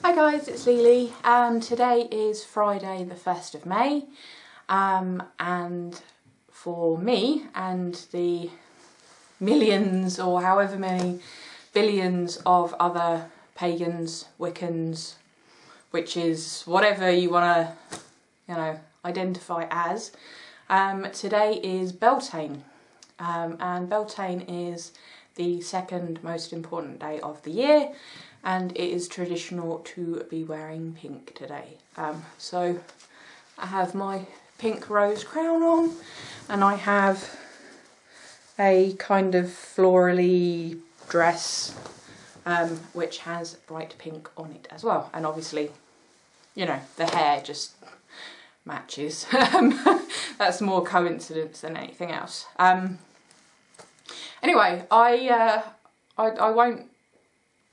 Hi guys, it's Lily and today is Friday the 1st of May and for me and the millions or however many billions of other pagans, Wiccans, witches, whatever you want to identify as, today is Beltane and Beltane is the second most important day of the year. And it is traditional to be wearing pink today. So I have my pink rose crown on and I have a kind of florally dress which has bright pink on it as well. And obviously, you know, the hair just matches. That's more coincidence than anything else. Anyway, I won't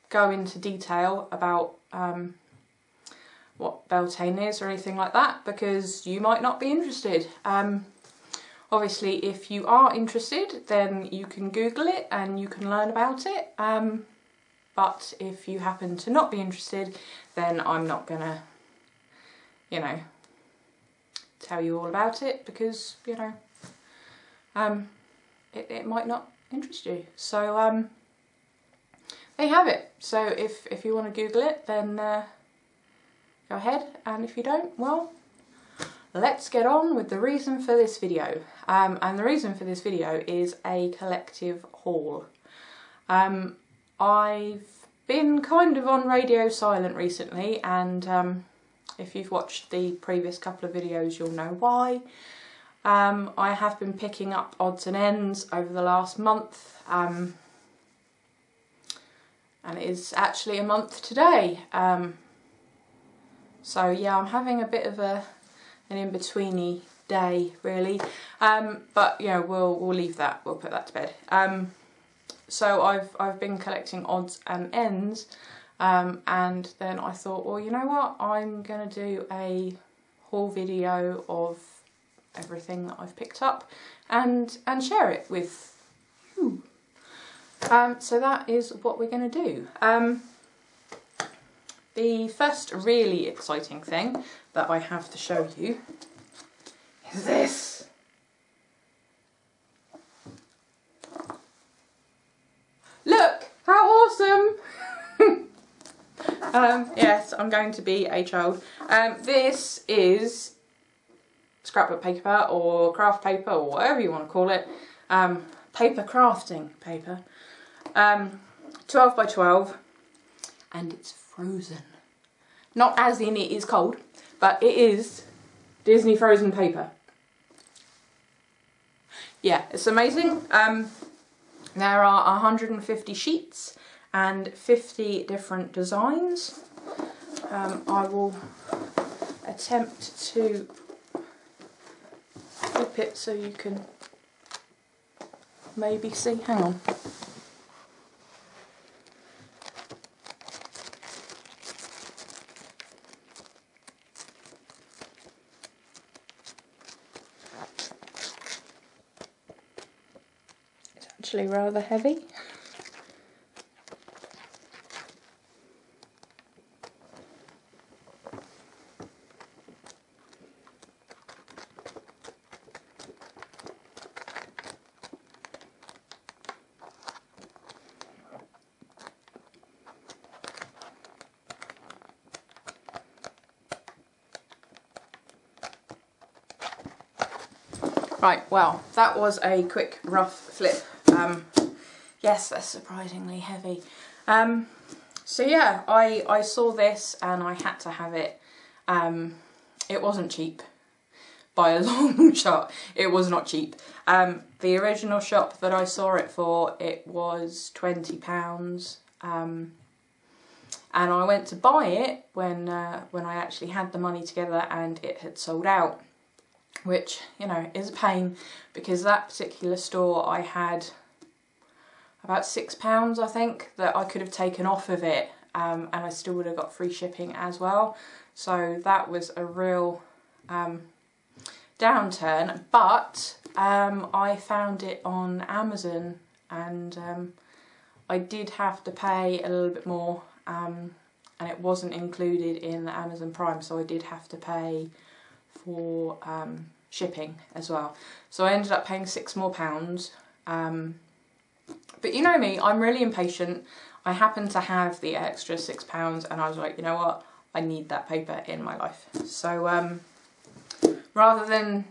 go into detail about what Beltane is or anything like that because you might not be interested. Obviously if you are interested then you can Google it and you can learn about it, but if you happen to not be interested then I'm not gonna, tell you all about it because, it might not interest you. So there you have it. So if you want to Google it, then go ahead, and if you don't, well, let's get on with the reason for this video. And the reason for this video is a collective haul. I've been kind of on radio silent recently, and if you've watched the previous couple of videos, you'll know why. I have been picking up odds and ends over the last month. And it is actually a month today. So yeah, I'm having a bit of an in-betweeny day really. But we'll leave that. We'll put that to bed. So I've been collecting odds and ends, and then I thought, well, you know what? I'm gonna do a haul video of everything that I've picked up and share it with you. So that is what we're going to do. The first really exciting thing that I have to show you is this. Look, how awesome! Yes, I'm going to be a child. This is scrapbook paper or craft paper or whatever you want to call it. Paper crafting paper. 12 by 12, and it's frozen. Not as in it is cold, but it is Disney frozen paper. Yeah, it's amazing. There are 150 sheets and 50 different designs. I will attempt to flip it so you can maybe see. Hang on. Actually rather heavy. Right, well, that was a quick rough flip. Yes, that's surprisingly heavy. So yeah, I saw this and I had to have it. It wasn't cheap by a long shot. It was not cheap. The original shop that I saw it for, it was £20. And I went to buy it when I actually had the money together and it had sold out. Which, is a pain because that particular store I had about £6 I think that I could have taken off of it, and I still would have got free shipping as well. So that was a real downturn, but I found it on Amazon and I did have to pay a little bit more and it wasn't included in the Amazon Prime, so I did have to pay for shipping as well. So I ended up paying £6 more. But you know me, I'm really impatient. I happened to have the extra £6 and I was like, you know what, I need that paper in my life. So rather than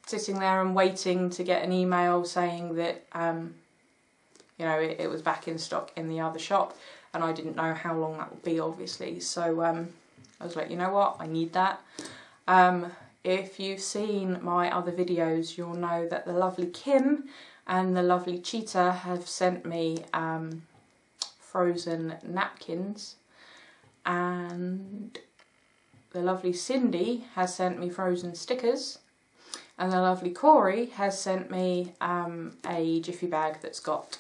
sitting there and waiting to get an email saying that you know, it was back in stock in the other shop, and I didn't know how long that would be, obviously, so I was like, you know what, I need that. If you've seen my other videos, you'll know that the lovely Kim and the lovely Cheetah have sent me frozen napkins, and the lovely Cindy has sent me frozen stickers, and the lovely Corey has sent me a Jiffy bag that's got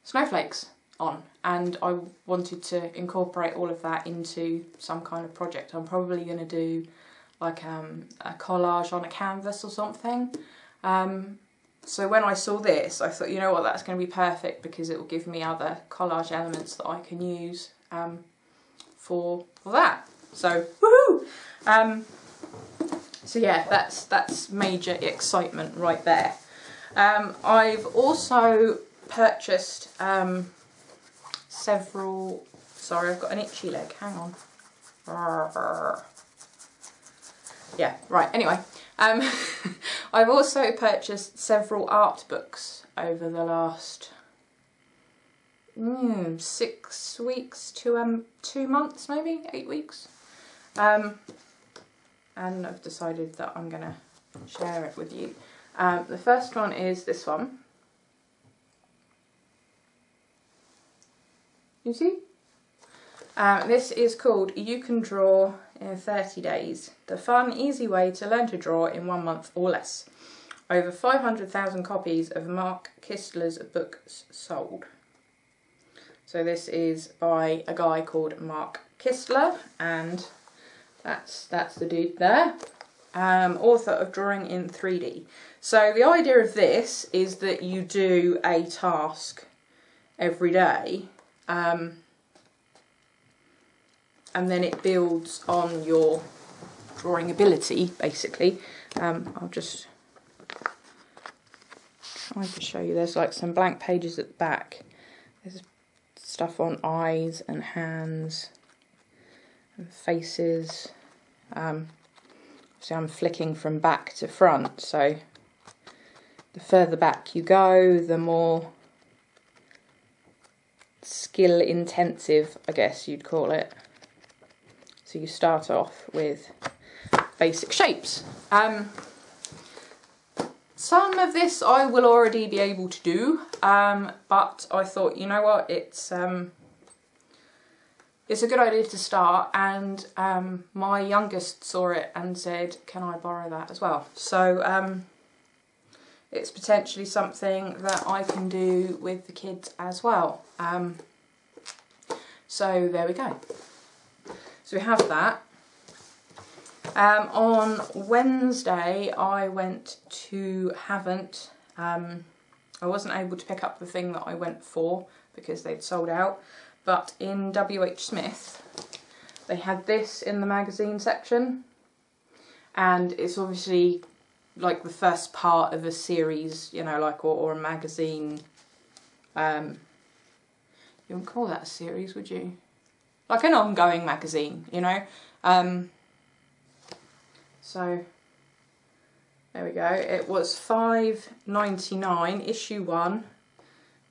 snowflakes on, and I wanted to incorporate all of that into some kind of project. I'm probably going to do like a collage on a canvas or something. So when I saw this, I thought, you know what, that's going to be perfect because it will give me other collage elements that I can use for that. So woohoo! So yeah, that's major excitement right there. I've also purchased several. Sorry, I've got an itchy leg. Hang on. Yeah, right. Anyway, I've also purchased several art books over the last 6 weeks to 2 months, maybe 8 weeks. And I've decided that I'm going to share it with you. The first one is this one. You see? This is called You Can Draw in 30 Days. The fun, easy way to learn to draw in 1 month or less. Over 500,000 copies of Mark Kistler's books sold. So this is by a guy called Mark Kistler, and that's the dude there. Author of Drawing in 3D. So the idea of this is that you do a task every day, and then it builds on your drawing ability, basically. I'll just try to show you. There's like some blank pages at the back. There's stuff on eyes and hands and faces. So I'm flicking from back to front, so the further back you go, the more skill intensive, I guess you'd call it. So you start off with basic shapes. Some of this I will already be able to do, but I thought, you know what, it's a good idea to start, and my youngest saw it and said, can I borrow that as well? So it's potentially something that I can do with the kids as well. So there we go. So we have that. On Wednesday I went to Havant. I wasn't able to pick up the thing that I went for because they'd sold out. But in WH Smith, they had this in the magazine section, and it's obviously like the first part of a series, you know, like or a magazine. You wouldn't call that a series, would you? Like an ongoing magazine, you know. So there we go. It was £5.99, issue 1.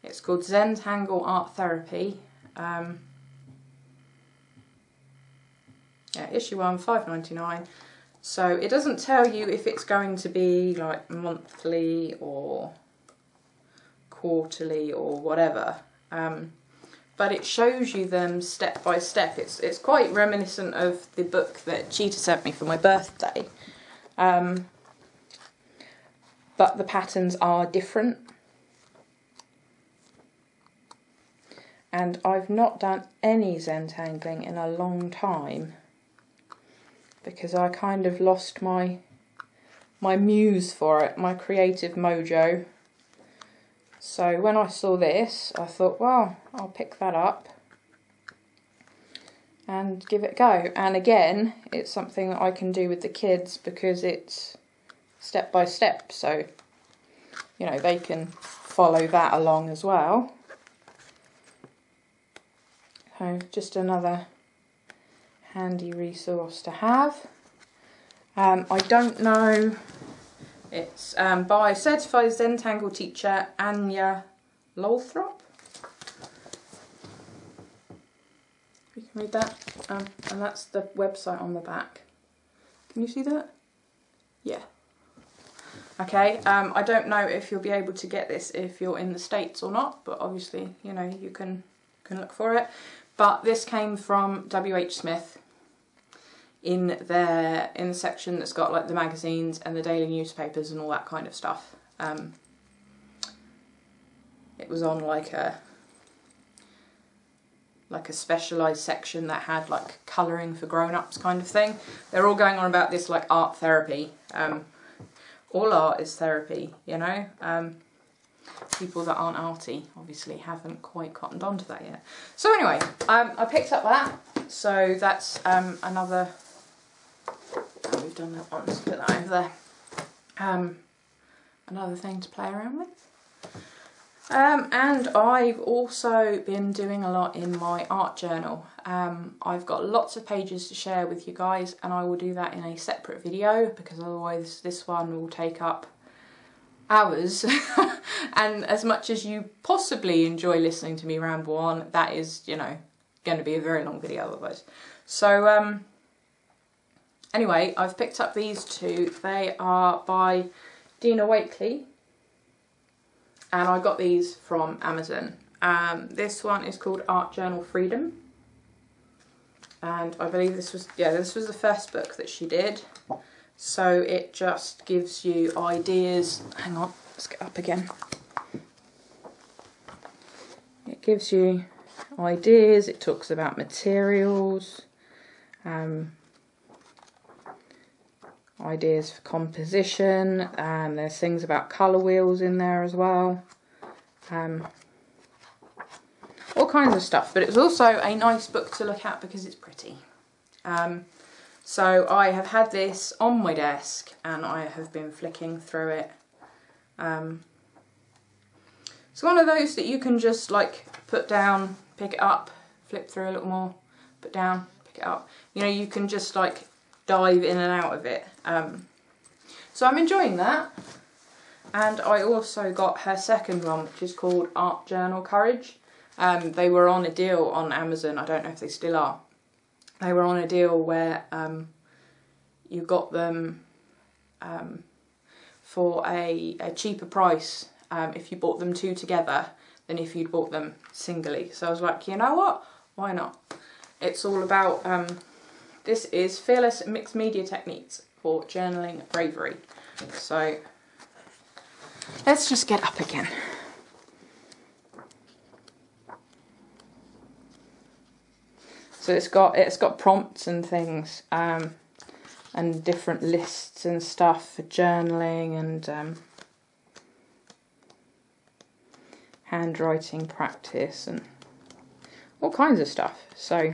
It's called Zentangle Art Therapy. Yeah, issue 1, £5.99. So it doesn't tell you if it's going to be like monthly or quarterly or whatever, but it shows you them step by step. It's quite reminiscent of the book that Cheetah sent me for my birthday, but the patterns are different. And I've not done any Zentangling in a long time because I kind of lost my muse for it, my creative mojo. So when I saw this, I thought, well, I'll pick that up and give it a go. And again, it's something that I can do with the kids because it's step by step, so you know they can follow that along as well. So just another handy resource to have. I don't know, it's by Certified Zentangle teacher Anya Lothrop. You can read that, and that's the website on the back. Can you see that? Yeah. Okay, I don't know if you'll be able to get this if you're in the States or not, but obviously, you know, you can look for it. But this came from W.H. Smith in the section that's got like the magazines and the daily newspapers and all that kind of stuff. It was on like a specialised section that had like colouring for grown-ups kind of thing. They're all going on about this like art therapy. All art is therapy, you know. People that aren't arty obviously haven't quite cottoned on to that yet. So anyway, I picked up that. So that's another. Oh, we've done that one. Let's put that over there. Another thing to play around with. And I've also been doing a lot in my art journal. I've got lots of pages to share with you guys, and I will do that in a separate video because otherwise this one will take up hours. And as much as you possibly enjoy listening to me ramble on, that is, you know, going to be a very long video otherwise. So anyway, I've picked up these two. They are by Dina Wakely, and I got these from Amazon. This one is called Art Journal Freedom, and I believe this was the first book that she did. So it just gives you ideas. Hang on, let's get up again. It gives you ideas. It talks about materials, ideas for composition, and there's things about colour wheels in there as well. All kinds of stuff, but it's also a nice book to look at because it's pretty. So I have had this on my desk and I have been flicking through it. It's one of those that you can just like put down, pick it up, flip through a little more, put down, pick it up. You know, you can just like dive in and out of it. So I'm enjoying that. And I also got her second one, which is called Art Journal Courage. They were on a deal on Amazon. I don't know if they still are. They were on a deal where you got them for a cheaper price if you bought them two together than if you'd bought them singly. So I was like, you know what? Why not? It's all about, this is Fearless Mixed Media Techniques for Journaling Bravery. So let's just get up again. So it's got prompts and things, and different lists and stuff for journaling and handwriting practice and all kinds of stuff. So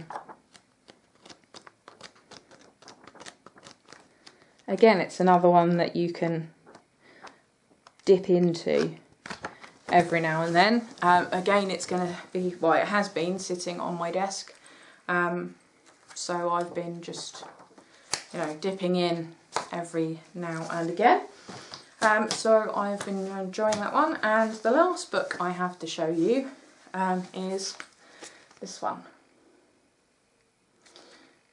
again, it's another one that you can dip into every now and then. Again, it's going to be, well, it has been sitting on my desk. So I've been just, you know, dipping in every now and again. So I've been enjoying that one. And the last book I have to show you is this one.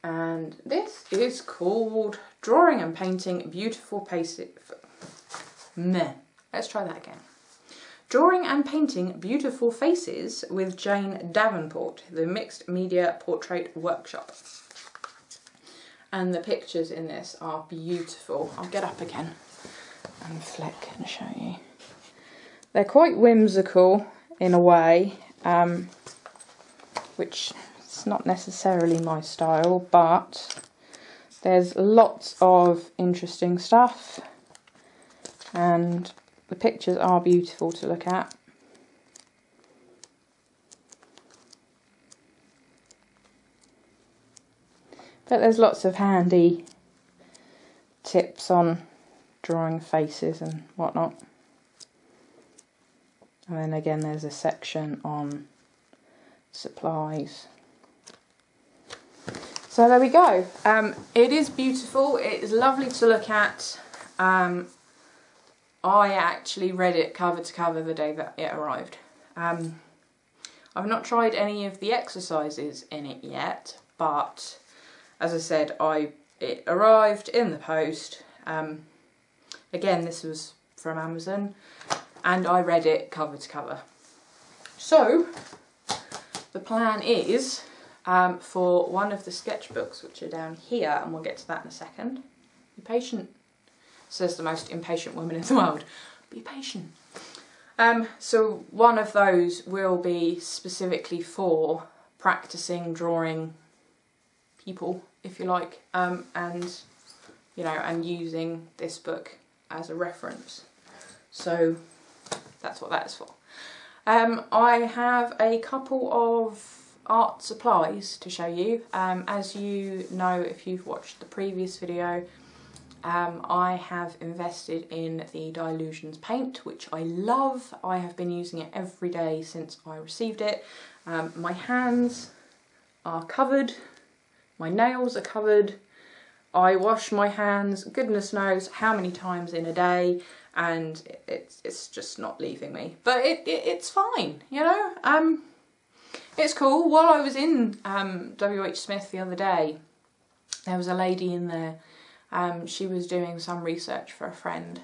And this is called Drawing and Painting Beautiful Faces. Let's try that again. Drawing and Painting Beautiful Faces with Jane Davenport, the Mixed Media Portrait Workshop. And the pictures in this are beautiful. I'll get up again and flick and show you. They're quite whimsical in a way, which is not necessarily my style, but there's lots of interesting stuff and the pictures are beautiful to look at. But there's lots of handy tips on drawing faces and whatnot. And then again there's a section on supplies. So there we go. It is beautiful. It is lovely to look at. I actually read it cover to cover the day that it arrived. I've not tried any of the exercises in it yet, but as I said, it arrived in the post. Again, this was from Amazon, and I read it cover to cover. So the plan is for one of the sketchbooks, which are down here, and we'll get to that in a second. Be patient, says the most impatient woman in the world. Be patient. So one of those will be specifically for practicing drawing people, if you like, and you know, and using this book as a reference. So that's what that is for. I have a couple of art supplies to show you. As you know, if you've watched the previous video, I have invested in the Dylusions paint, which I love. I have been using it every day since I received it. My hands are covered, my nails are covered. I wash my hands, goodness knows how many times in a day, and it's just not leaving me. But it's fine, you know. It's cool. While I was in WH Smith the other day, there was a lady in there. She was doing some research for a friend,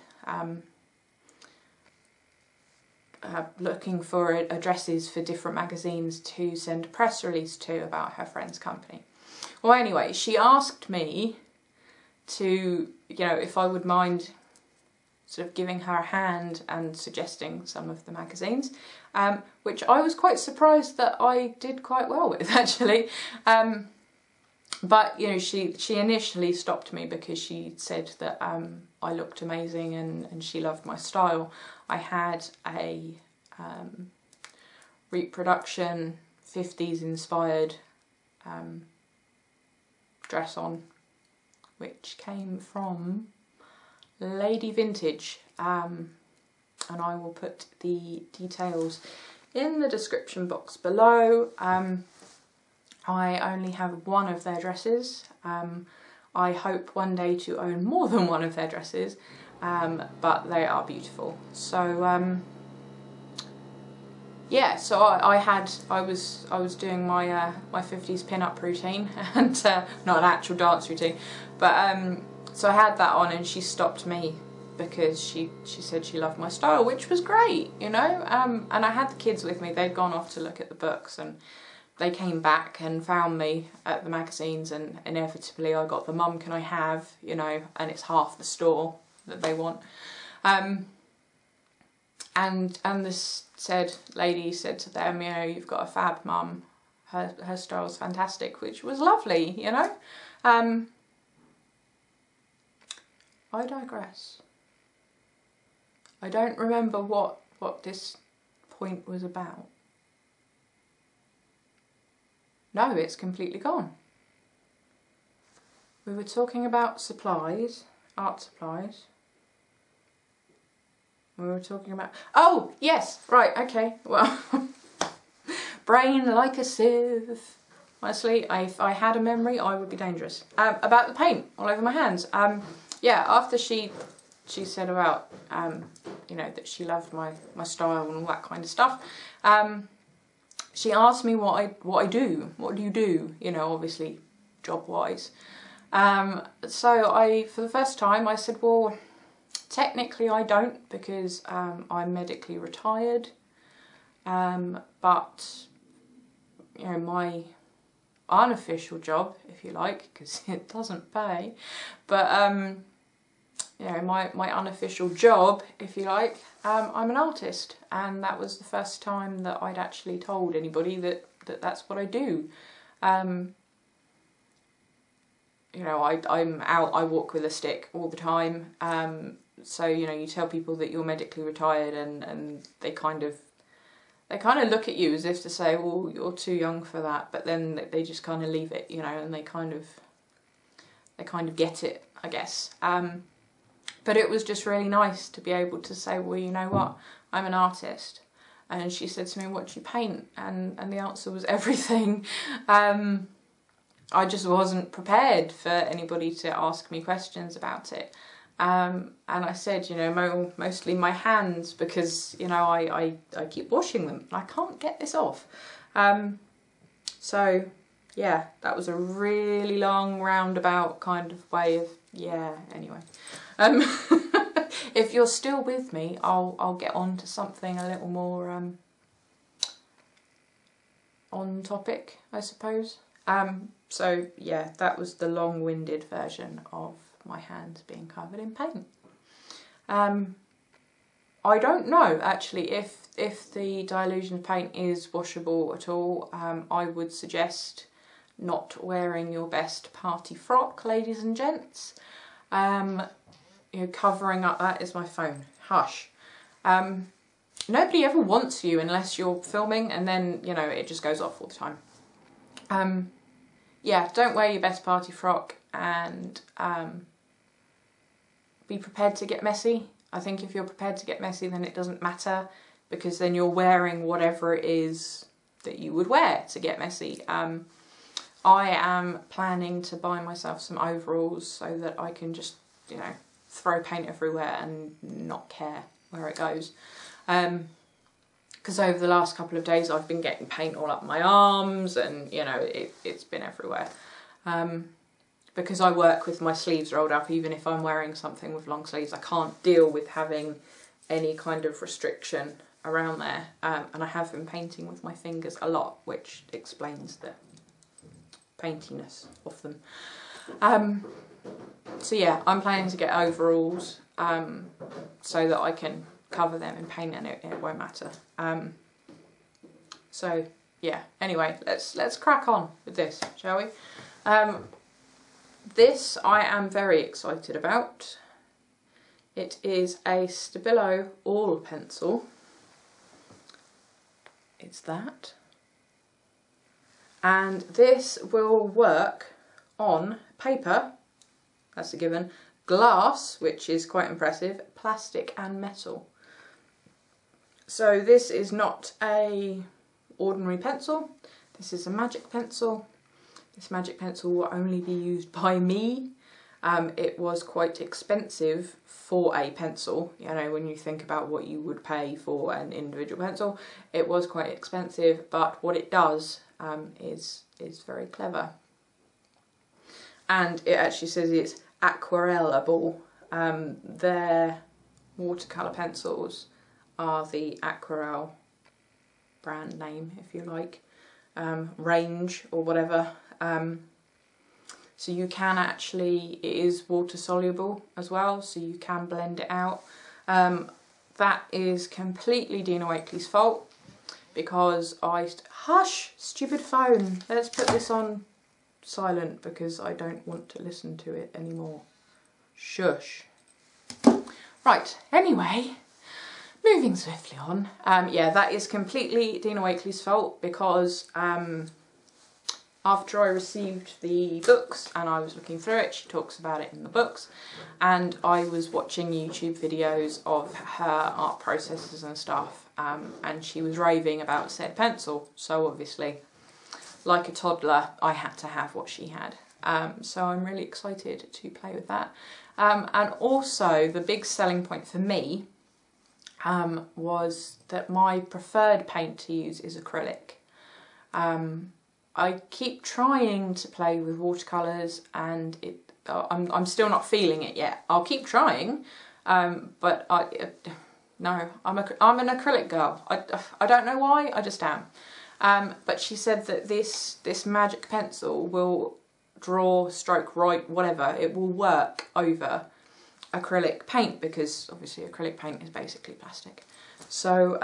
looking for addresses for different magazines to send a press release to about her friend's company. Well, anyway, she asked me to, you know, if I would mind sort of giving her a hand and suggesting some of the magazines, which I was quite surprised that I did quite well with, actually. But, you know, she initially stopped me because she said that I looked amazing and she loved my style. I had a reproduction 50s inspired dress on, which came from Lady Vintage, and I will put the details in the description box below. I only have one of their dresses. I hope one day to own more than one of their dresses, but they are beautiful. So yeah, so I was doing my my 50s pin-up routine, and not an actual dance routine, but so I had that on, and she stopped me because she said she loved my style, which was great, you know. And I had the kids with me. They'd gone off to look at the books, and they came back and found me at the magazines, and inevitably I got the "Mum, can I have," you know, and it's half the store that they want. And this lady said to them, you know, "You've got a fab mum. Her style's fantastic," which was lovely, you know. I digress. I don't remember what this point was about. No, it's completely gone. We were talking about supplies, art supplies. We were talking about... Oh, yes, right, okay, well... Brain like a sieve. Honestly, if I had a memory, I would be dangerous. About the paint all over my hands. Yeah, after she said about, you know, that she loved my style and all that kind of stuff, she asked me what I do. What do you do? You know, obviously, job-wise. So for the first time, I said, well, technically I don't, because I'm medically retired. But, you know, my unofficial job, if you like, because it doesn't pay, but you know, my unofficial job, if you like, I'm an artist, and that was the first time that I'd actually told anybody that's what I do. You know, I'm out, I walk with a stick all the time, so, you know, you tell people that you're medically retired, and they kind of look at you as if to say, well, you're too young for that, but then they just kind of leave it, you know, and they kind of kind of get it, I guess. But it was just really nice to be able to say, well, you know what, I'm an artist. And she said to me, what do you paint? And the answer was everything. I just wasn't prepared for anybody to ask me questions about it. And I said, you know, mostly my hands, because, you know, I keep washing them. I can't get this off. So, yeah, that was a really long roundabout kind of way of, yeah, anyway. If you're still with me, I'll get on to something a little more on topic, I suppose. So yeah, that was the long-winded version of my hands being covered in paint. I don't know actually if the Dilution paint is washable at all. I would suggest not wearing your best party frock, ladies and gents. You know, covering up, that is my phone, hush. Nobody ever wants you unless you're filming, and then, you know, it just goes off all the time. Yeah, don't wear your best party frock, and be prepared to get messy. I think if you're prepared to get messy, then it doesn't matter, because then you're wearing whatever it is that you would wear to get messy. I am planning to buy myself some overalls so that I can just, you know, throw paint everywhere and not care where it goes. Because over the last couple of days I've been getting paint all up my arms, and, you know, it's been everywhere. Because I work with my sleeves rolled up, even if I'm wearing something with long sleeves, I can't deal with having any kind of restriction around there. And I have been painting with my fingers a lot, which explains the paintiness of them. So yeah, I'm planning to get overalls so that I can cover them in paint and it won't matter. So yeah, anyway, let's crack on with this, shall we? This I am very excited about. It is a Stabilo oil pencil. It's that. And this will work on paper, that's a given, glass, which is quite impressive, plastic and metal. So this is not a ordinary pencil, this is a magic pencil. This magic pencil will only be used by me. It was quite expensive for a pencil, you know, when you think about what you would pay for an individual pencil. It was quite expensive, but what it does is very clever. And it actually says it's aquarellable. Their watercolour pencils are the Aquarelle brand name, if you like, range or whatever. So you can actually, it is water soluble as well, so you can blend it out. That is completely Dina Wakely's fault, because hush, stupid phone, let's put this on silent because I don't want to listen to it anymore. Shush. Right, anyway, moving swiftly on. Yeah, that is completely Dina Wakely's fault, because after I received the books and I was looking through it, she talks about it in the books, and I was watching YouTube videos of her art processes and stuff, and she was raving about said pencil, so obviously, like a toddler, I had to have what she had. So I'm really excited to play with that. And also, the big selling point for me was that my preferred paint to use is acrylic. I keep trying to play with watercolours, and I'm still not feeling it yet. I'll keep trying, but no, I'm an acrylic girl. I don't know why, I just am. But she said that this magic pencil will draw, stroke, write, whatever. It will work over acrylic paint, because obviously acrylic paint is basically plastic. So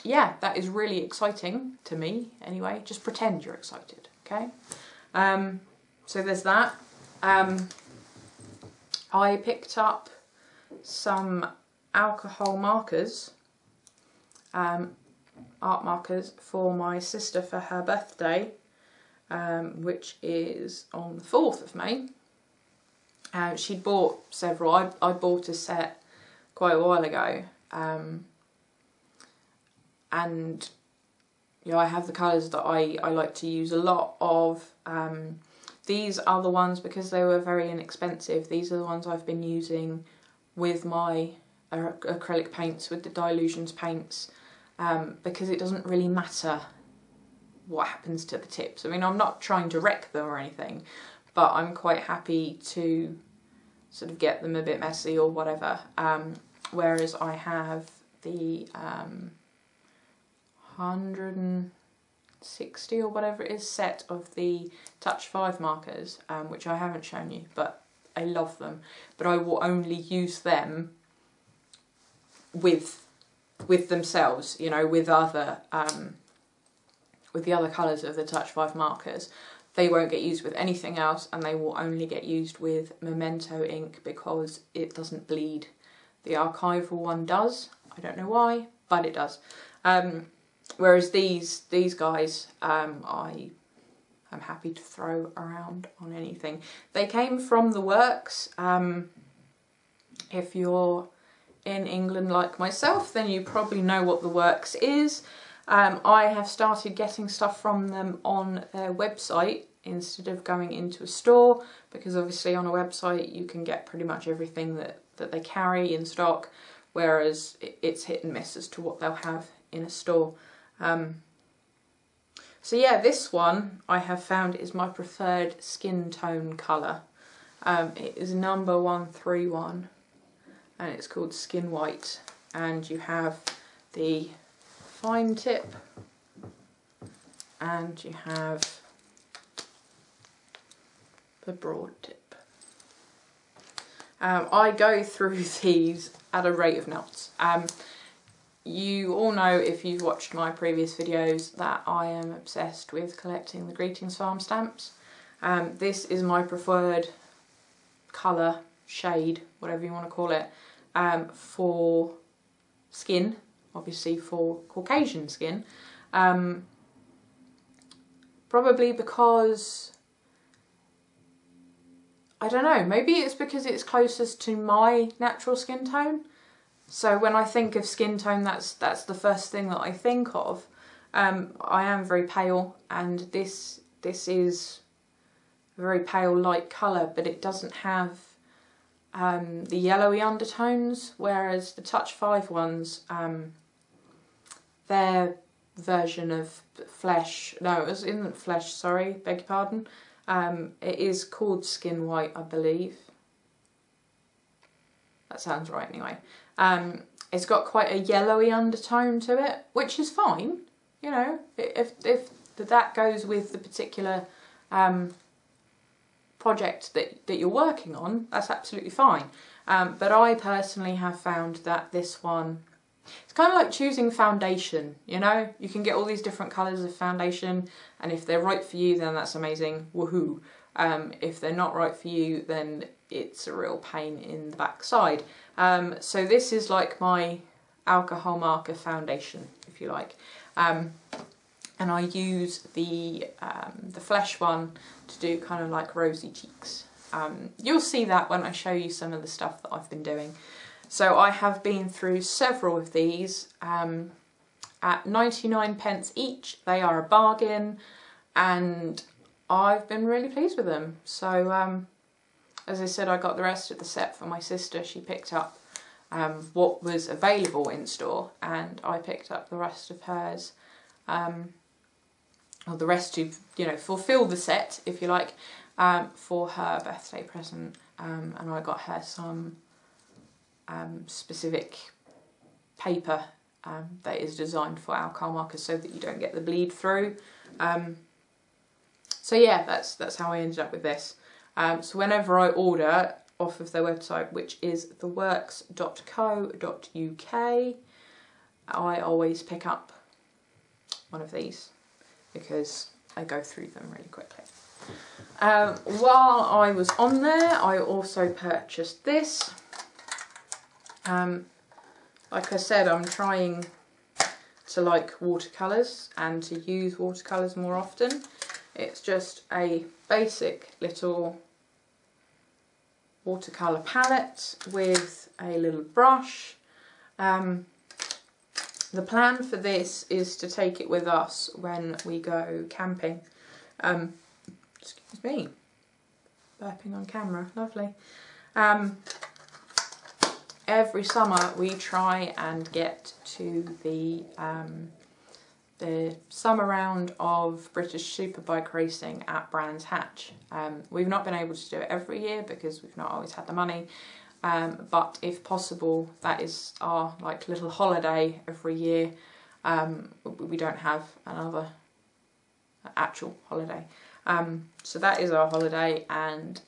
yeah, that is really exciting to me anyway. Just pretend you're excited, okay? So there's that. I picked up some alcohol markers, art markers, for my sister for her birthday, which is on the 4th of May. She'd bought several. I bought a set quite a while ago, and you know, I have the colours that I like to use a lot of. These are the ones, because they were very inexpensive, these are the ones I've been using with my acrylic paints, with the Dilutions paints, because it doesn't really matter what happens to the tips. I mean, I'm not trying to wreck them or anything, but I'm quite happy to sort of get them a bit messy or whatever. Whereas I have the 160 or whatever it is set of the Touch 5 markers, which I haven't shown you, but I love them. But I will only use them with themselves, you know, with other with the other colours of the Touch 5 markers. They won't get used with anything else, and they will only get used with Memento ink because it doesn't bleed. The archival one does. I don't know why, but it does. Whereas these guys, I am happy to throw around on anything. They came from the works. If you're in England like myself, then you probably know what the works is. I have started getting stuff from them on their website instead of going into a store, because obviously on a website you can get pretty much everything that they carry in stock, whereas it's hit and miss as to what they'll have in a store. So yeah, this one I have found is my preferred skin tone colour. It is number 131 and it's called Skin White, and you have the fine tip and you have the broad tip. I go through these at a rate of knots. You all know, if you've watched my previous videos, that I am obsessed with collecting the Greetings Farm stamps. This is my preferred colour, shade, whatever you want to call it, for skin, obviously for Caucasian skin. Probably because, I don't know, maybe it's because it's closest to my natural skin tone. So when I think of skin tone, that's the first thing that I think of. I am very pale, and this is a very pale light colour, but it doesn't have the yellowy undertones, whereas the Touch 5 ones, their version of Flesh, no, it isn't Flesh, sorry, beg your pardon. It is called Skin White, I believe. That sounds right anyway. It's got quite a yellowy undertone to it, which is fine, you know, if that goes with the particular project that you're working on, that's absolutely fine. But I personally have found that this one, it's kind of like choosing foundation, you know? You can get all these different colours of foundation, and if they're right for you, then that's amazing, woohoo. If they're not right for you, then it's a real pain in the backside. So this is like my alcohol marker foundation, if you like. And I use the Flesh one to do kind of like rosy cheeks. You'll see that when I show you some of the stuff that I've been doing. So I have been through several of these at 99p each. They are a bargain, and I've been really pleased with them. So as I said, I got the rest of the set for my sister. She picked up what was available in store, and I picked up the rest of hers, or the rest to, you know, fulfill the set, if you like, for her birthday present. And I got her some specific paper that is designed for alcohol markers so that you don't get the bleed through. So yeah, that's how I ended up with this. So whenever I order off of their website, which is theworks.co.uk, I always pick up one of these because I go through them really quickly. While I was on there, I also purchased this. Like I said, I'm trying to like watercolours and to use watercolours more often. It's just a basic little watercolour palette with a little brush. The plan for this is to take it with us when we go camping. Excuse me, burping on camera, lovely. Every summer we try and get to the summer round of British Superbike racing at Brands Hatch. We've not been able to do it every year because we've not always had the money. But if possible, that is our like little holiday every year. We don't have another actual holiday. So that is our holiday, and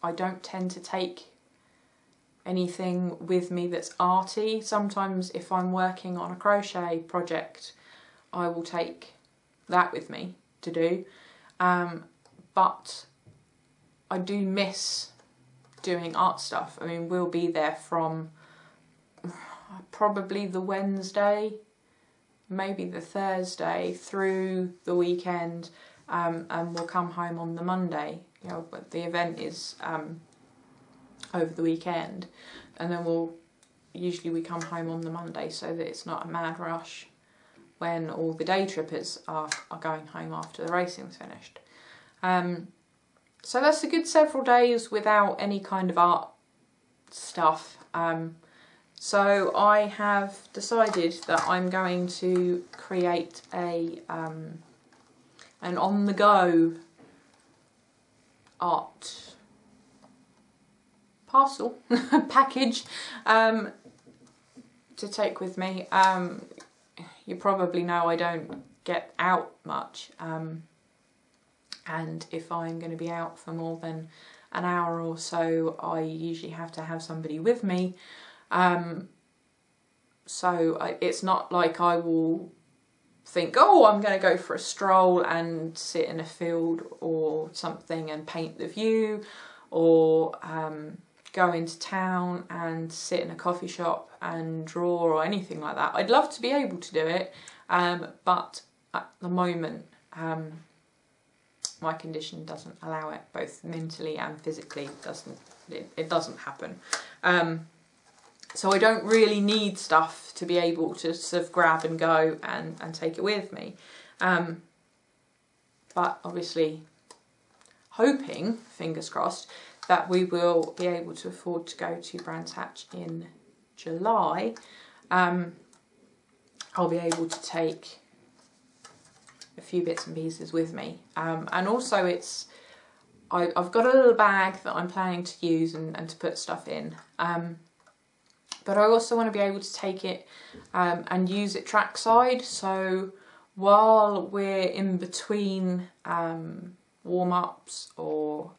I don't tend to take anything with me that's arty. Sometimes if I'm working on a crochet project, I will take that with me to do. But I do miss doing art stuff. I mean, we'll be there from probably the Wednesday, maybe the Thursday through the weekend, and we'll come home on the Monday. You know, but the event is over the weekend, and then usually we come home on the Monday so that it's not a mad rush when all the day trippers are going home after the racing's finished. So that's a good several days without any kind of art stuff. So I have decided that I'm going to create an on-the-go art parcel package to take with me. You probably know I don't get out much, and if I'm going to be out for more than an hour or so, I usually have to have somebody with me. It's not like I will think, oh, I'm going to go for a stroll and sit in a field or something and paint the view, or go into town and sit in a coffee shop and draw or anything like that. I'd love to be able to do it, but at the moment my condition doesn't allow it, both mentally and physically. It doesn't happen. So I don't really need stuff to be able to sort of grab and go and take it with me. But obviously hoping, fingers crossed, that we will be able to afford to go to Brands Hatch in July. I'll be able to take a few bits and pieces with me. And also I've got a little bag that I'm planning to use and to put stuff in. But I also want to be able to take it and use it trackside. So while we're in between warm-ups or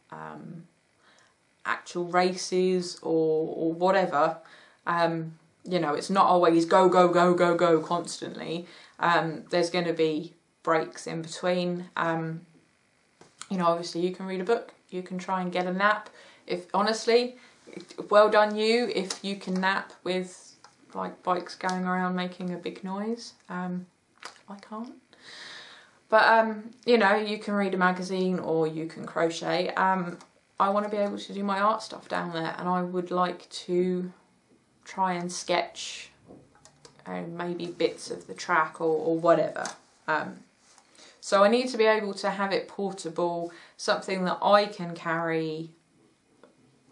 actual races or whatever, you know, it's not always go, go, go, go, go constantly. There's going to be breaks in between. You know, obviously you can read a book, you can try and get a nap. Honestly, well done you if you can nap with like bikes going around making a big noise. I can't. But you know, you can read a magazine or you can crochet. I want to be able to do my art stuff down there, and I would like to try and sketch maybe bits of the track or whatever. So I need to be able to have it portable, something that I can carry,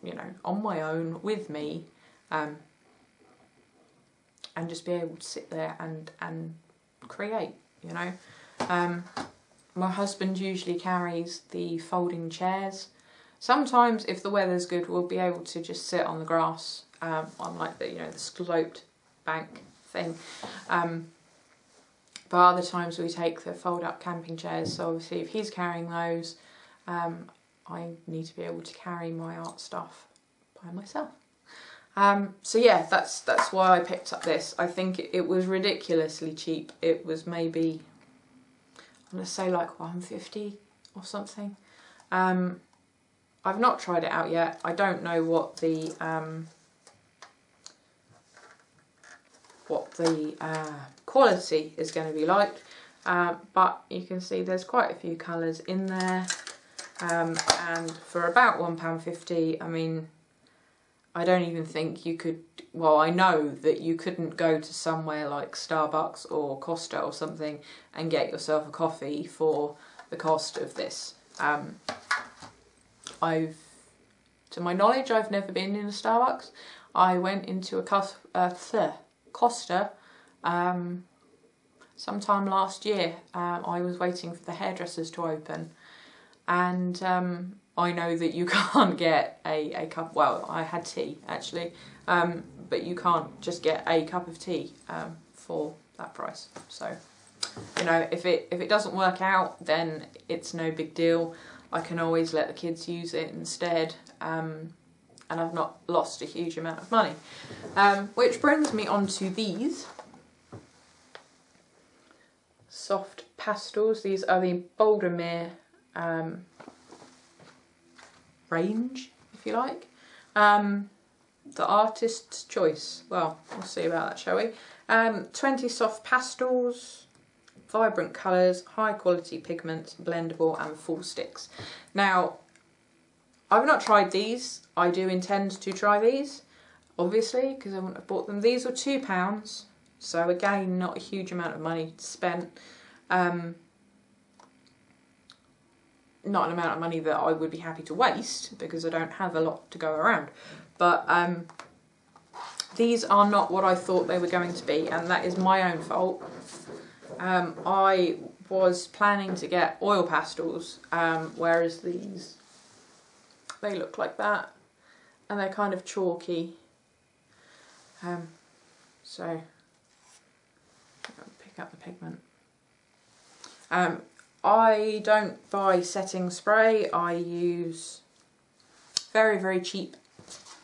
you know, on my own with me, and just be able to sit there and create, you know. My husband usually carries the folding chairs. Sometimes if the weather's good, we'll be able to just sit on the grass on like the, you know, the sloped bank thing. But other times we take the fold-up camping chairs, so obviously if he's carrying those, I need to be able to carry my art stuff by myself. So yeah, that's why I picked up this. I think it was ridiculously cheap. It was maybe, I'm going to say like £150 or something. I've not tried it out yet. I don't know what the quality is going to be like, but you can see there's quite a few colours in there. and for about £1.50, I mean, I don't even think you could, well, I know that you couldn't go to somewhere like Starbucks or Costa or something and get yourself a coffee for the cost of this. To my knowledge, I've never been in a Starbucks. I went into a Costa sometime last year. I was waiting for the hairdressers to open, and I know that you can't get a cup, well, I had tea actually, but you can't just get a cup of tea for that price. So, you know, if it doesn't work out, then it's no big deal. I can always let the kids use it instead, and I've not lost a huge amount of money. Which brings me on to these soft pastels. These are the Bouldermere range, if you like. The artist's choice. Well, we'll see about that, shall we? 20 soft pastels, vibrant colours, high quality pigments, blendable and full sticks. Now, I've not tried these. I do intend to try these, obviously, because I wouldn't have bought them. These were £2, so again, not a huge amount of money spent. Not an amount of money that I would be happy to waste, because I don't have a lot to go around. But these are not what I thought they were going to be, and that is my own fault. I was planning to get oil pastels, whereas these, they look like that, and they're kind of chalky. So, pick up the pigment. I don't buy setting spray. I use very, very cheap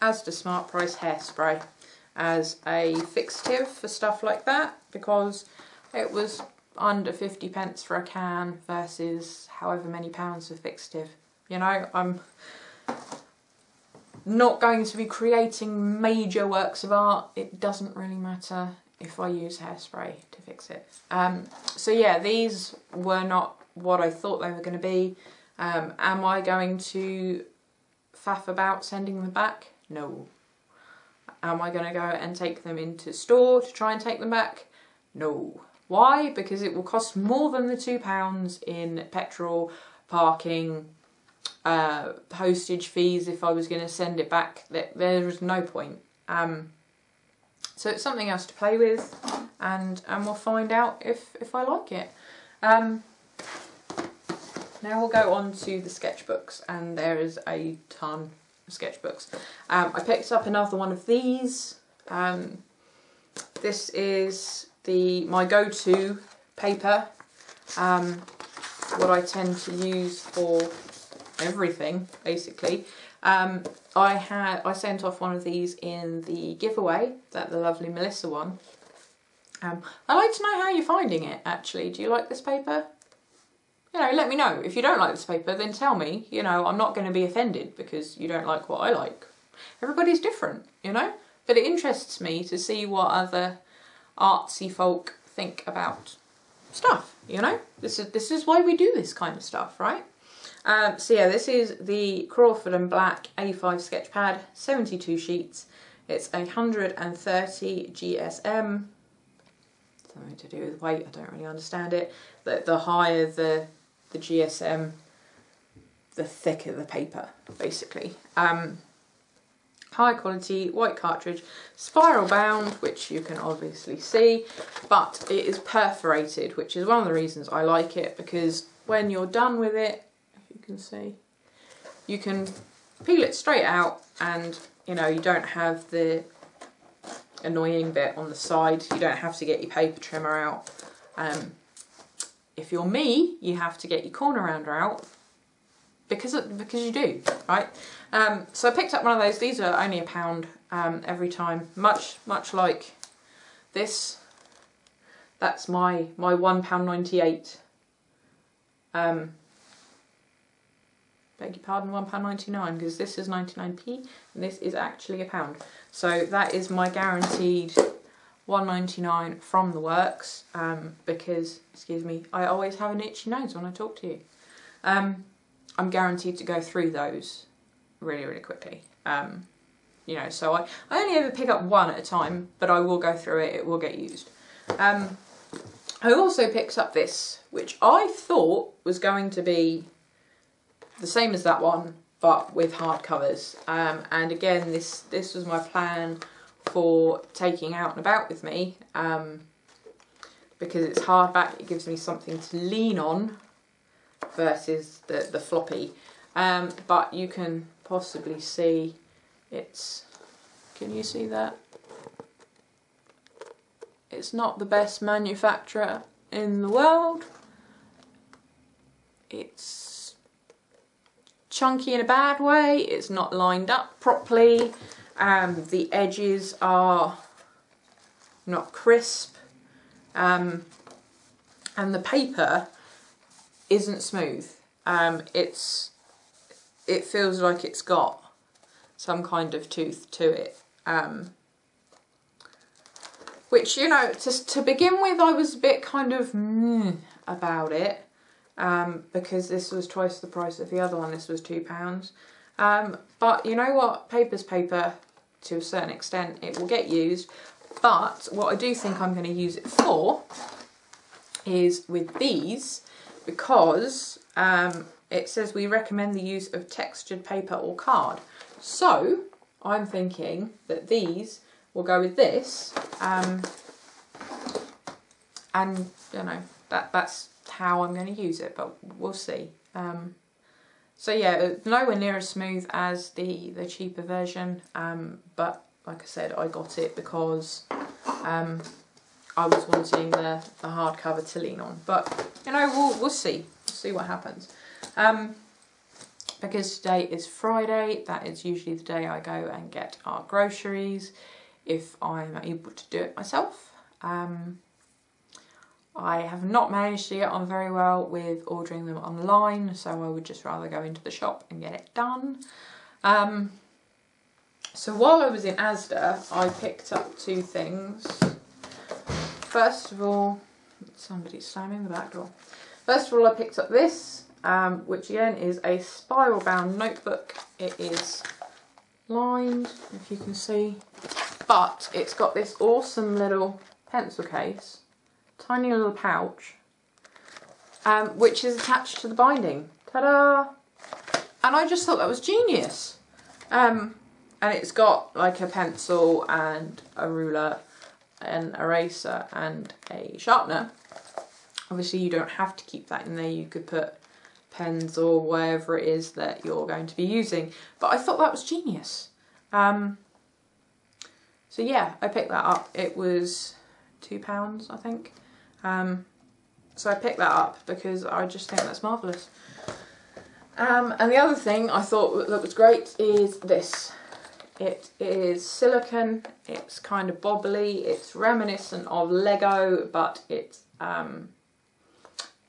Asda Smart Price hairspray as a fixative for stuff like that, because it was under 50p for a can versus however many pounds of fixative. You know, I'm not going to be creating major works of art. It doesn't really matter if I use hairspray to fix it. So yeah, these were not what I thought they were going to be. Am I going to faff about sending them back? No. Am I going to go and take them into store to try and take them back? No. Why? Because it will cost more than the £2 in petrol, parking, postage fees if I was going to send it back. There is no point. So it's something else to play with, and we'll find out if I like it. Now we'll go on to the sketchbooks, and there is a ton of sketchbooks. I picked up another one of these. This is my go-to paper, what I tend to use for everything, basically. I sent off one of these in the giveaway that the lovely Melissa won. I'd like to know how you're finding it, actually. Do you like this paper? You know, let me know. If you don't like this paper, then tell me. You know, I'm not going to be offended because you don't like what I like. Everybody's different, you know? But it interests me to see what other artsy folk think about stuff, you know? This is why we do this kind of stuff, right? So yeah, this is the Crawford & Black A5 sketch pad, 72 sheets. It's 130 GSM. Something to do with weight, I don't really understand it. The higher the GSM, the thicker the paper, basically. High quality white cartridge, spiral bound, which you can obviously see, but it is perforated, which is one of the reasons I like it, because when you're done with it, if you can see, you can peel it straight out, and you know, you don't have the annoying bit on the side. You don't have to get your paper trimmer out. If you're me, you have to get your corner rounder out, because you do, right? So I picked up one of those. These are only £1 every time, much like this. That's my £1.98. Beg your pardon, £1.99, because this is 99p and this is actually £1. So that is my guaranteed £1.99 from the works, because, excuse me, I always have an itchy nose when I talk to you. I'm guaranteed to go through those really, really quickly. You know, so I only ever pick up one at a time, but I will go through it, it will get used. I also picked up this, which I thought was going to be the same as that one, but with hardcovers. And again, this was my plan for taking out and about with me, because it's hardback, it gives me something to lean on versus the floppy. But you can possibly see can you see that? It's not the best manufacturer in the world. It's chunky in a bad way, it's not lined up properly, the edges are not crisp, and the paper isn't smooth. It feels like it's got some kind of tooth to it. Which, you know, to begin with, I was a bit kind of about it, because this was twice the price of the other one. This was £2. But you know what? Paper's paper to a certain extent. It will get used. But what I do think I'm going to use it for is with these, because it says we recommend the use of textured paper or card. So I'm thinking that these will go with this, and you know, that's how I'm going to use it, but we'll see. So yeah, nowhere near as smooth as the cheaper version, but like I said, I got it because I was wanting the hardcover to lean on. But you know, we'll see what happens. Because today is Friday, that is usually the day I go and get our groceries, if I'm able to do it myself. I have not managed to get on very well with ordering them online, so I would just rather go into the shop and get it done. So while I was in Asda, I picked up two things. First of all, somebody's slamming the back door. First of all, I picked up this, which again is a spiral bound notebook. It is lined, if you can see, but it's got this awesome little pencil case, tiny little pouch, which is attached to the binding. Ta-da! And I just thought that was genius. And it's got like a pencil and a ruler, an eraser and a sharpener. Obviously you don't have to keep that in there, you could put pens or whatever it is that you're going to be using, but I thought that was genius. So yeah, I picked that up. It was £2, I think. So I picked that up because I just think that's marvellous. And the other thing I thought that was great is this. It is silicone, it's kind of bobbly, it's reminiscent of Lego, but it's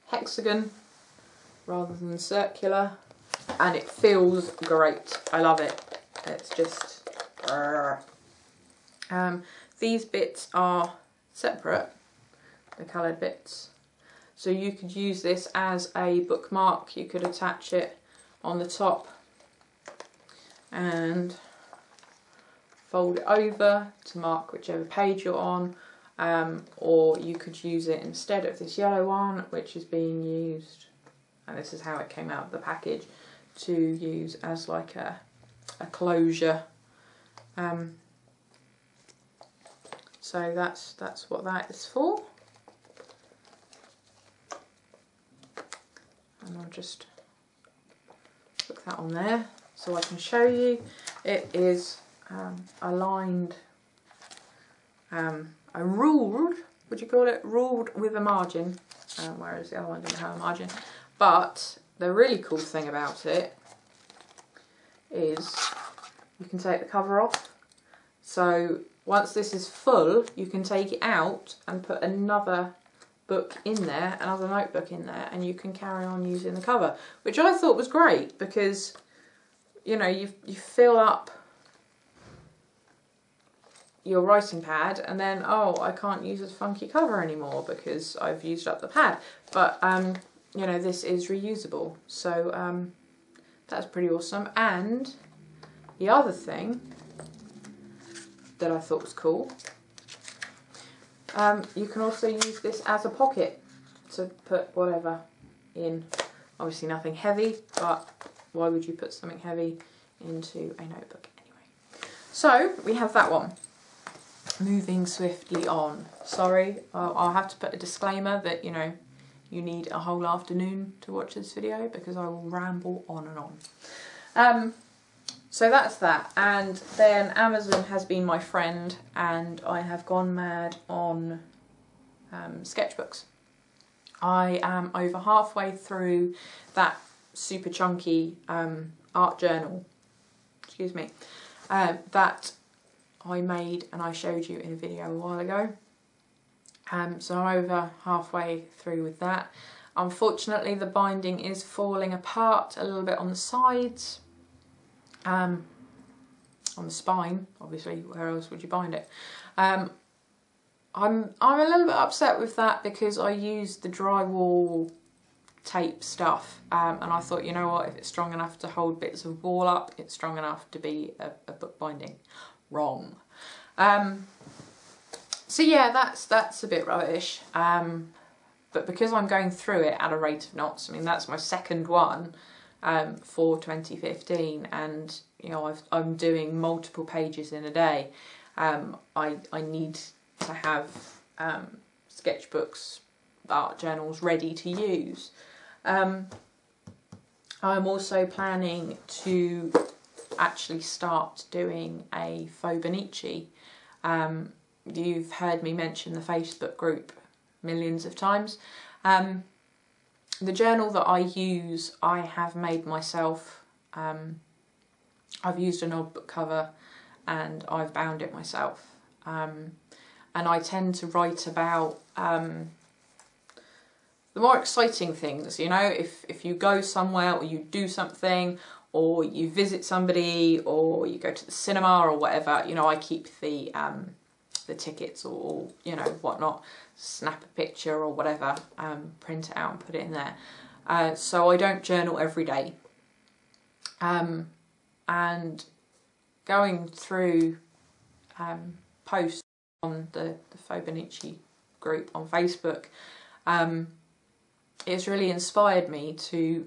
hexagon rather than circular, and it feels great. I love it. It's just these bits are separate, the coloured bits, so you could use this as a bookmark. You could attach it on the top and fold it over to mark whichever page you're on, or you could use it instead of this yellow one, which is being used, and this is how it came out of the package, to use as like a closure. So that's what that is for. And I'll just put that on there so I can show you. It is aligned, ruled, would you call it? Ruled with a margin, whereas the other one didn't have a margin. But the really cool thing about it is you can take the cover off. So once this is full, you can take it out and put another book in there, another notebook in there, and you can carry on using the cover, which I thought was great because, you know, you fill up your writing pad and then, oh, I can't use this funky cover anymore because I've used up the pad. But you know, this is reusable, so that's pretty awesome. And the other thing that I thought was cool, you can also use this as a pocket to put whatever in. Obviously nothing heavy, but why would you put something heavy into a notebook anyway? So we have that one. Moving swiftly on. Sorry, I'll have to put a disclaimer that, you know, you need a whole afternoon to watch this video because I will ramble on and on. So that's that. And then Amazon has been my friend and I have gone mad on sketchbooks. I am over halfway through that super chunky art journal, excuse me, that I made and I showed you in a video a while ago. So I'm over halfway through with that. Unfortunately the binding is falling apart a little bit on the sides, on the spine, obviously, where else would you bind it? I'm a little bit upset with that because I used the drywall tape stuff and I thought, you know what, if it's strong enough to hold bits of wall up, it's strong enough to be a book binding. Wrong. So yeah, that's a bit rubbish, but because I'm going through it at a rate of knots, I mean that's my second one for 2015, and you know I'm doing multiple pages in a day. I need to have sketchbooks, art journals ready to use. I'm also planning to actually start doing a Fibonacci. You've heard me mention the Facebook group millions of times. The journal that I use, I have made myself. I've used an old book cover and I've bound it myself. And I tend to write about the more exciting things, you know, if you go somewhere or you do something or you visit somebody or you go to the cinema or whatever, you know, I keep the tickets or you know, whatnot, snap a picture or whatever, print it out and put it in there. So I don't journal every day. And going through posts on the Fibonacci group on Facebook, it's really inspired me to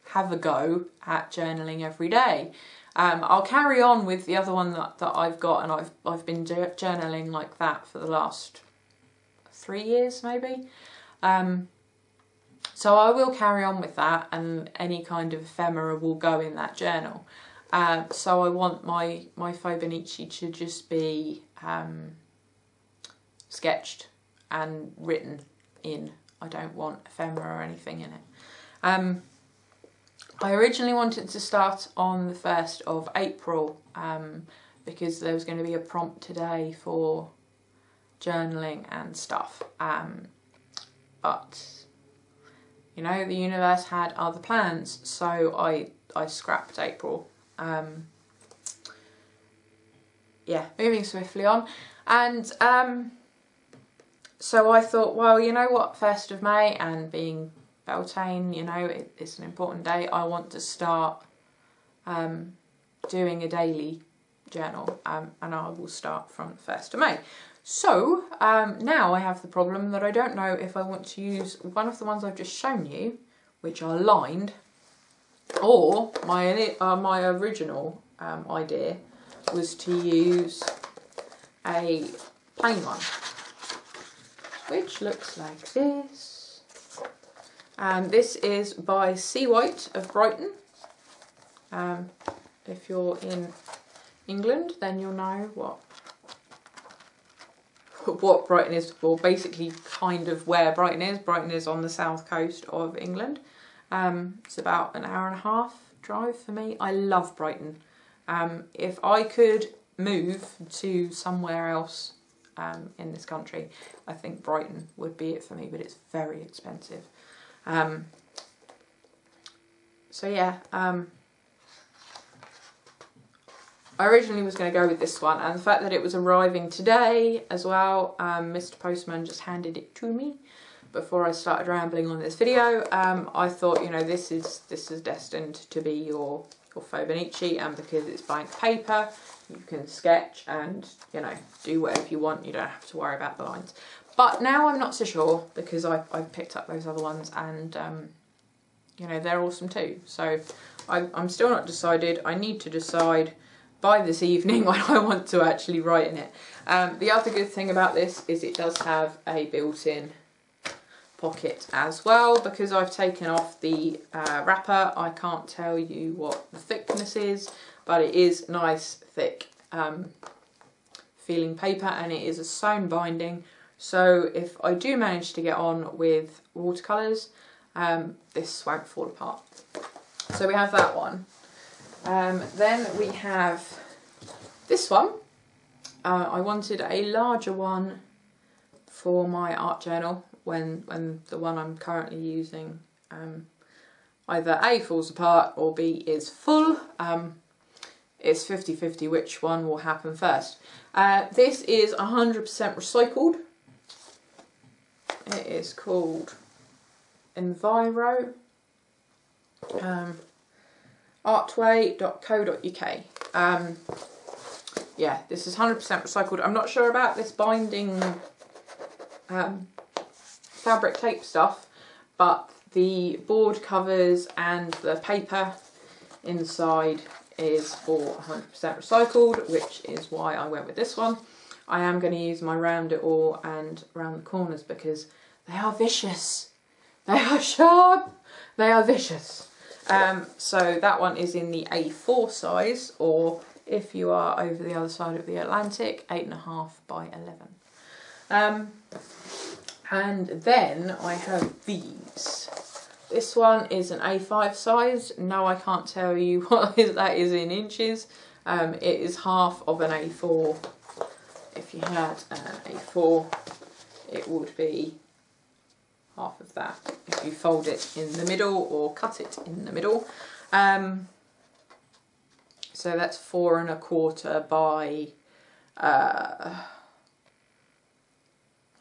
have a go at journaling every day. I'll carry on with the other one that I've got, and I've been journaling like that for the last 3 years maybe. So I will carry on with that, and any kind of ephemera will go in that journal. So I want my Fibonacci to just be sketched and written in. I don't want ephemera or anything in it. I originally wanted to start on the 1st of April because there was going to be a prompt today for journaling and stuff. But, you know, the universe had other plans, so I scrapped April. Yeah, moving swiftly on. And so I thought, well, you know what, 1st of May and being Beltane, you know, it's an important day. I want to start doing a daily journal, and I will start from the 1st of May. So now I have the problem that I don't know if I want to use one of the ones I've just shown you, which are lined, or my original idea was to use a plain one, which looks like this. And this is by C. White of Brighton. If you're in England, then you'll know what Brighton is, or basically kind of where Brighton is. Brighton is on the south coast of England. It's about an hour and a half drive for me. I love Brighton. If I could move to somewhere else in this country, I think Brighton would be it for me, but it's very expensive. So yeah, I originally was going to go with this one, and the fact that it was arriving today as well, Mr. Postman just handed it to me, before I started rambling on this video, I thought, you know, this is destined to be your Fauxbonichi, and because it's blank paper, you can sketch and, you know, do whatever you want. You don't have to worry about the lines. But now I'm not so sure, because I've picked up those other ones, and you know, they're awesome too. So I'm still not decided. I need to decide by this evening what I want to actually write in it. The other good thing about this is it does have a built-in pocket as well, because I've taken off the wrapper. I can't tell you what the thickness is, but it is nice, thick feeling paper, and it is a sewn binding. So if I do manage to get on with watercolours, this won't fall apart. So we have that one. Then we have this one. I wanted a larger one for my art journal when the one I'm currently using either A, falls apart, or B, is full. It's 50-50 which one will happen first. This is 100% recycled. It is called Enviro, artway.co.uk. Yeah, this is 100% recycled. I'm not sure about this binding fabric tape stuff, but the board covers and the paper inside is all 100% recycled, which is why I went with this one. I am going to use my round it all and round the corners because they are vicious. They are sharp. They are vicious. So that one is in the A4 size, or if you are over the other side of the Atlantic, 8.5 by 11. And then I have these. This one is an A5 size. No, I can't tell you what that is in inches. It is half of an A4. If you had an A4, it would be half of that if you fold it in the middle or cut it in the middle. So that's 4 1/4 by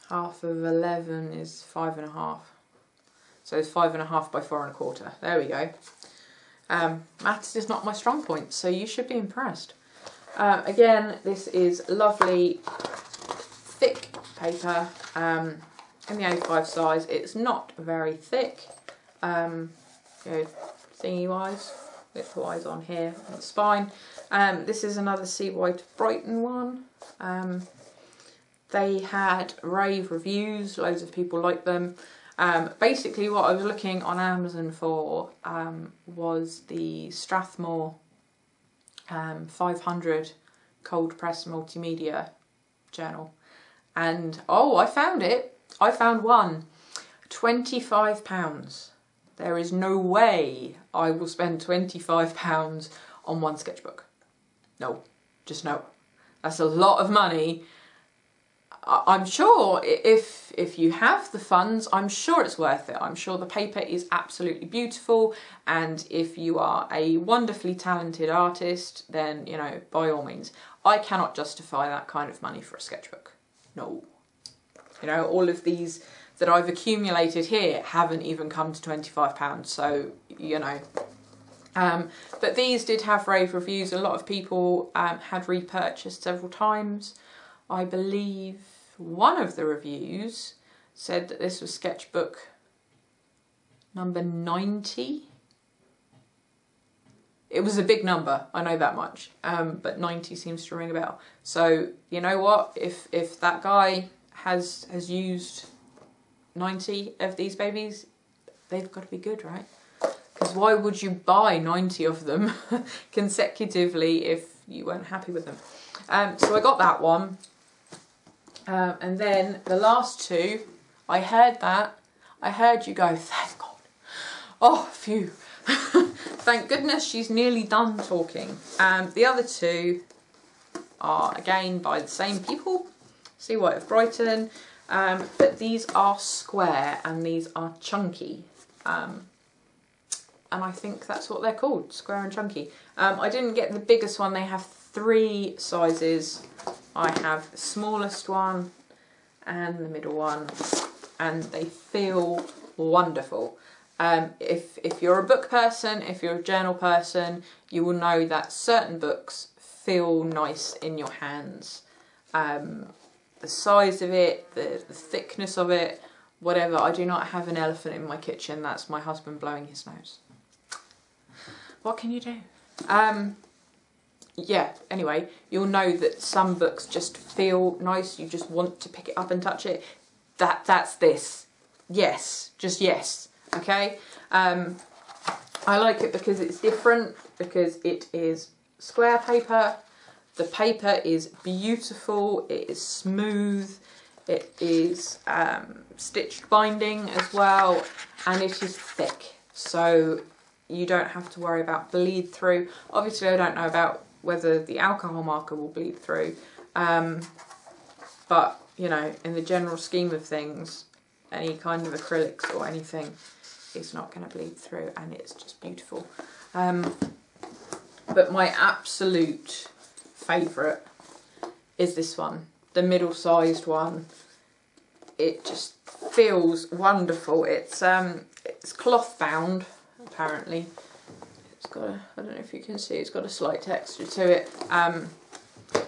half of 11 is 5 1/2. So it's 5 1/2 by 4 1/4. There we go. Maths is not my strong point, so you should be impressed. Again, this is lovely thick paper in the A5 size. It's not very thick, you know, thingy wise, width wise on here, it's fine. This is another Sea White Brighton one. They had rave reviews, loads of people liked them. Basically what I was looking on Amazon for was the Strathmore 500 cold press multimedia journal, and oh, I found it. I found one. £25. There is no way I will spend £25 on one sketchbook. No, just no. That's a lot of money. I'm sure if you have the funds, I'm sure it's worth it. I'm sure the paper is absolutely beautiful, and if you are a wonderfully talented artist, then, you know, by all means. I cannot justify that kind of money for a sketchbook. No. You know, all of these that I've accumulated here haven't even come to £25, so, you know. But these did have rave reviews. A lot of people had repurchased several times. I believe one of the reviews said that this was sketchbook number 90. It was a big number, I know that much, but 90 seems to ring a bell. So, you know what, if that guy has used 90 of these babies, they've got to be good, right? Because why would you buy 90 of them consecutively if you weren't happy with them? So I got that one. And then the last two, I heard that. I heard you go, thank God. Oh, phew. Thank goodness she's nearly done talking. The other two are, again, by the same people. Sea White of Brighton. But these are square and these are chunky. And I think that's what they're called, square and chunky. I didn't get the biggest one. They have 3 sizes. I have the smallest one and the middle one and they feel wonderful. If you're a book person, if you're a journal person, you will know that certain books feel nice in your hands. The size of it, the thickness of it, whatever. I do not have an elephant in my kitchen. That's my husband blowing his nose. What can you do? Yeah, anyway, you'll know that some books just feel nice. You just want to pick it up and touch it. That's this. Yes, just yes. Okay. I like it because it's different, because it is square paper. The paper is beautiful. It is smooth. It is stitched binding as well, and it is thick. So you don't have to worry about bleed through. Obviously, I don't know about whether the alcohol marker will bleed through, but you know, in the general scheme of things, any kind of acrylics or anything is not going to bleed through, and it's just beautiful. But my absolute favourite is this one, the middle-sized one. It just feels wonderful. It's cloth bound, apparently. It's got a, I don't know if you can see, it's got a slight texture to it.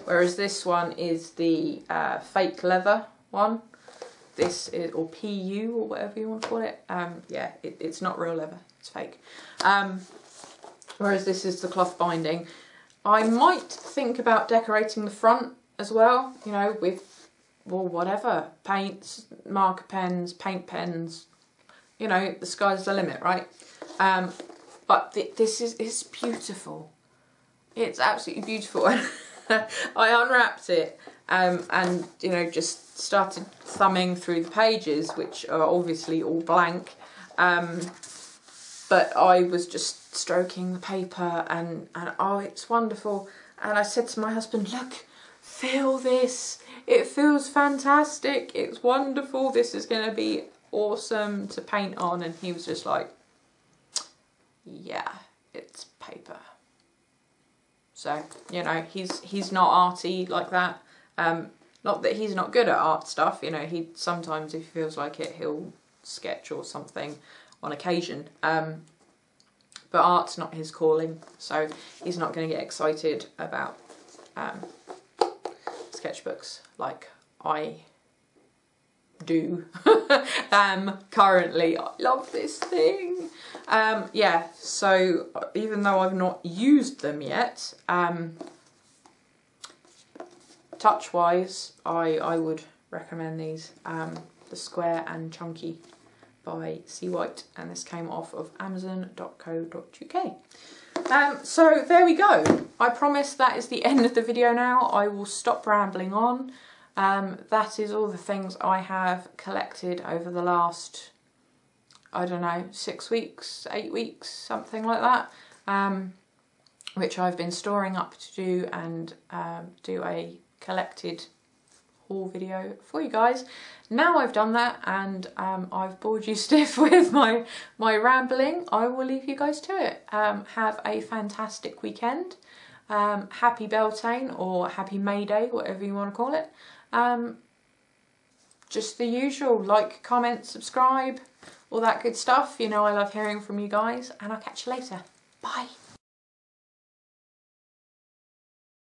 Whereas this one is the fake leather one. This is, or PU, or whatever you want to call it. Yeah, it's not real leather, it's fake. Whereas this is the cloth binding. I might think about decorating the front as well, you know, with, well, whatever, paints, marker pens, paint pens, you know, the sky's the limit, right? But this is beautiful. It's absolutely beautiful. I unwrapped it and, you know, just started thumbing through the pages, which are obviously all blank. But I was just stroking the paper and oh, it's wonderful. And I said to my husband, look, feel this. It feels fantastic. It's wonderful. This is going to be awesome to paint on. And he was just like, yeah, it's paper. So, you know, he's not arty like that. Not that he's not good at art stuff, you know, he sometimes, if he feels like it, he'll sketch or something on occasion. But art's not his calling, so he's not going to get excited about sketchbooks like I do currently. I love this thing. Yeah, so even though I've not used them yet, touch-wise, I would recommend these. The Square and Chunky by C. White, and this came off of amazon.co.uk. So there we go. I promise that is the end of the video now. I will stop rambling on. That is all the things I have collected over the last, I don't know, 6 weeks, 8 weeks, something like that, which I've been storing up to do and do a collected haul video for you guys. Now I've done that and I've bored you stiff with my rambling, I will leave you guys to it. Have a fantastic weekend. Happy Beltane or happy May Day, whatever you want to call it. Just the usual, like, comment, subscribe, all that good stuff. You know I love hearing from you guys, and I'll catch you later. Bye.